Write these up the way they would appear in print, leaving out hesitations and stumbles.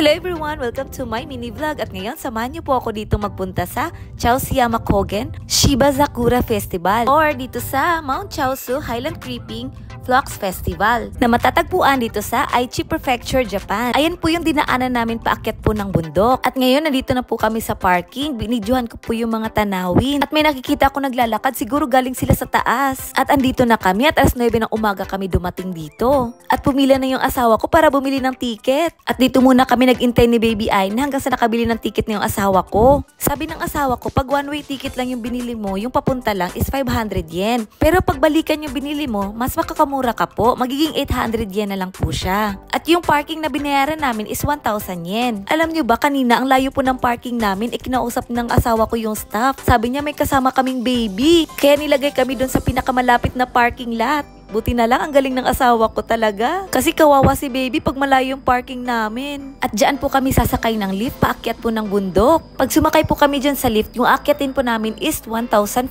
Hello everyone! Welcome to my mini vlog at ngayon samahan niyo po ako dito magpunta sa Chaosu Kogen Shiba Sakura Festival or dito sa Mount Chaosu Highland Creeping Flux Festival na matatagpuan dito sa Aichi Prefecture, Japan. Ayan po yung dinaanan namin paakyat po ng bundok. At ngayon nandito na po kami sa parking. Binidyohan ko po yung mga tanawin. At may nakikita ako naglalakad. Siguro galing sila sa taas. At andito na kami at alas 9 ng umaga kami dumating dito. At pumila na yung asawa ko para bumili ng ticket. At dito muna kami nag-intay ni Baby Aina hanggang sa nakabili ng ticket na yung asawa ko. Sabi ng asawa ko, pag one-way ticket lang yung binili mo, yung papunta lang is 500 yen. Pero pag balikan yung binili mo, mas makakamura ka po, magiging 800 yen na lang po siya. At yung parking na binayaran namin is 1,000 yen. Alam nyo ba, kanina ang layo po ng parking namin, ikinausap ng asawa ko yung staff. Sabi niya may kasama kaming baby. Kaya nilagay kami doon sa pinakamalapit na parking lot. Buti na lang, ang galing ng asawa ko talaga. Kasi kawawa si baby pag malayo yung parking namin. At dyan po kami sasakay ng lift, paakyat po ng bundok. Pag sumakay po kami dyan sa lift, yung aakyatin po namin is 1,415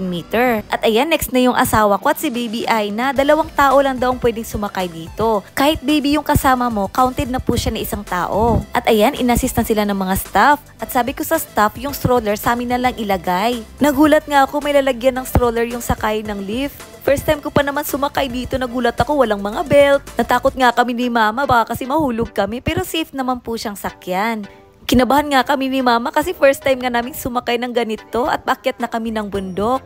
meter. At ayan, next na yung asawa ko at si Baby Aina. 2 tao lang daw ang pwedeng sumakay dito. Kahit baby yung kasama mo, counted na po siya na 1 tao. At ayan, inassist na sila ng mga staff. At sabi ko sa staff, yung stroller sa amin na lang ilagay. Nagulat nga ako, may lalagyan ng stroller yung sakay ng lift. First time ko pa naman sumakay dito, nagulat ako, walang mga belt. Natakot nga kami ni mama, baka kasi mahulog kami, pero safe naman po siyang sakyan. Kinabahan nga kami ni mama kasi first time nga namin sumakay ng ganito at paakyat na kami ng bundok.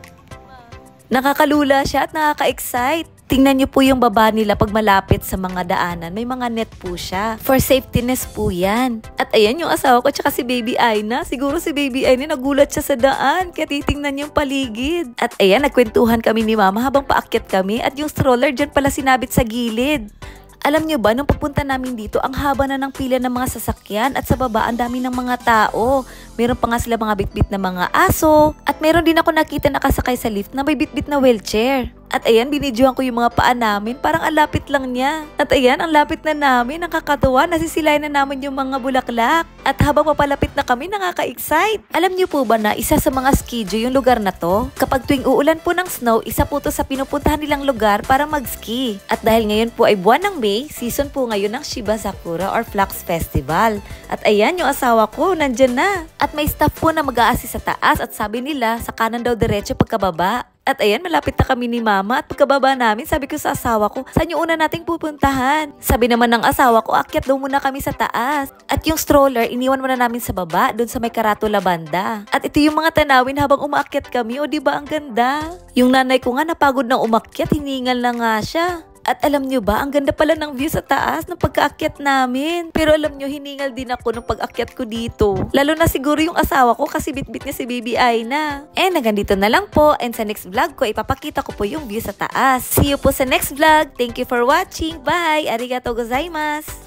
Nakakalula siya at nakaka-excite. Tingnan niyo po yung baba nila pag malapit sa mga daanan. May mga net po siya. For safetyness po yan. At ayan yung asawa ko tsaka si Baby Aina. Siguro si Baby Aina nagulat siya sa daan. Kaya titingnan yung paligid. At ayan, nagkwentuhan kami ni mama habang paakyat kami. At yung stroller dyan pala sinabit sa gilid. Alam nyo ba, nung papunta namin dito, ang haba na ng pila ng mga sasakyan at sa baba, ang dami ng mga tao. Meron pa nga sila mga bitbit na mga aso. At meron din ako nakita nakasakay sa lift na may bitbit na wheelchair. At ayan, binidyohan ko yung mga paa namin. Parang ang lapit lang niya. At ayan, ang lapit na namin. Nakakatuwa. Nasisilayan na namin yung mga bulaklak. At habang papalapit na kami, nakaka-excite. Alam niyo po ba na isa sa mga ski yung lugar na to? Kapag tuwing uulan po ng snow, isa po to sa pinupuntahan nilang lugar para mag-ski. At dahil ngayon po ay buwan ng May, season po ngayon ng Shiba Sakura or Flux Festival. At ayan, yung asawa ko, nandyan na. At may staff po na mag-a-assist sa taas at sabi nila, sa kanan daw diretso pagkababa. At ayan, malapit na kami ni mama at pagkababa namin, sabi ko sa asawa ko, saan yung una nating pupuntahan? Sabi naman ng asawa ko, akyat daw muna kami sa taas. At yung stroller, iniwan muna namin sa baba, doon sa may karatula banda. At ito yung mga tanawin habang umaakyat kami, o diba ang ganda? Yung nanay ko nga napagod na umakyat, hiningal na nga siya. At alam nyo ba, ang ganda pala ng view sa taas ng pagkaakyat namin. Pero alam nyo, hiningal din ako nung pag-akyat ko dito. Lalo na siguro yung asawa ko kasi bitbit niya si Baby Aina. And hanggang dito na lang po. And sa next vlog ko, ipapakita ko po yung view sa taas. See you po sa next vlog. Thank you for watching. Bye! Arigatou gozaimasu!